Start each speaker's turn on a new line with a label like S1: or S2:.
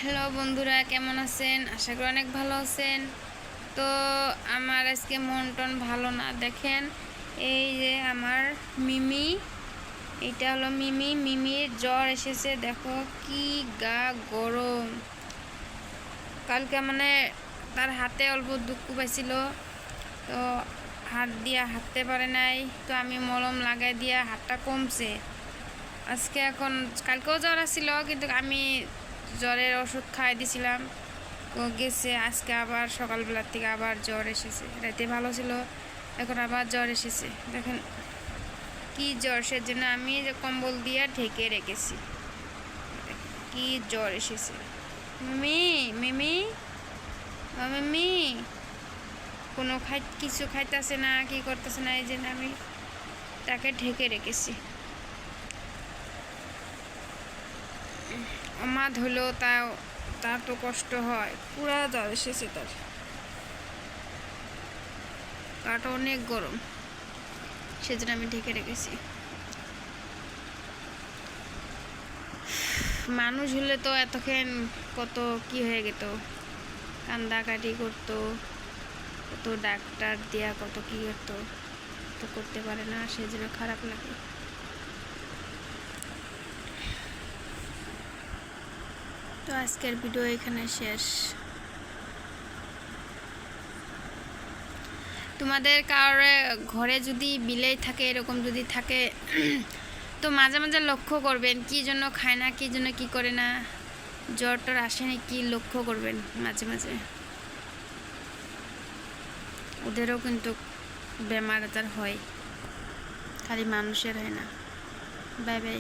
S1: Hello বন্ধুরা, কেমন আছেন? আশা করি অনেক ভালো আছেন। তো আমার আজকে মন টন ভালো না। দেখেন, এই যে আমার মিমি, এটা হলো মিমির জ্বর এসেছে। দেখো কি গা গরম। কালকে মানে তার হাতে অল্প দুঃখ পাইছিল, তো হাত দিয়া হাঁটতে পারে নাই। তো আমি মলম লাগাই দিয়া হাতটা কমছে আজকে। এখন কালকেও জ্বর আসছিল, কিন্তু আমি জ্বরের ওষুধ খাই দিছিলাম, ও গেছে। আজকে আবার সকালবেলার থেকে আবার জ্বর এসেছে। রাতে ভালো ছিল, এখন আবার জ্বর এসেছে। দেখেন কি জ্বর, সেজন্য আমি যে কম্বল দিয়ে ঢেকে রেখেছি। কি জ্বর এসেছে। মিমি মিমি মিমি কোনো কিছু খাইতেছে না, কি করতেছে না, এই জন্য আমি তাকে ঢেকে রেখেছি। অমাদ হলেও তার তো কষ্ট হয়। পুরা জ্বর এসেছে তার, গাটা অনেক গরম, সেজন্য আমি ঢেকে রেখেছি। মানুষ হলে তো এতক্ষণ কত কি হয়ে যেত, কান্দাকাটি করতো, কত ডাক্তার দিয়া কত কি করতো, তো করতে পারে না, সেজন্য খারাপ লাগে। তো আজকের ভিডিও এখানে শেষ। তোমাদের কারোর ঘরে যদি বিলাই থাকে, এরকম যদি থাকে, তো মাঝে মাঝে লক্ষ্য করবেন কি জন্য খায় না, কি জন্য কি করে না, জ্বর টর আসেনি কি লক্ষ্য করবেন মাঝে মাঝে। ওদেরও কিন্তু বেমার আজার হয়, খালি মানুষের হয় না। Bye bye.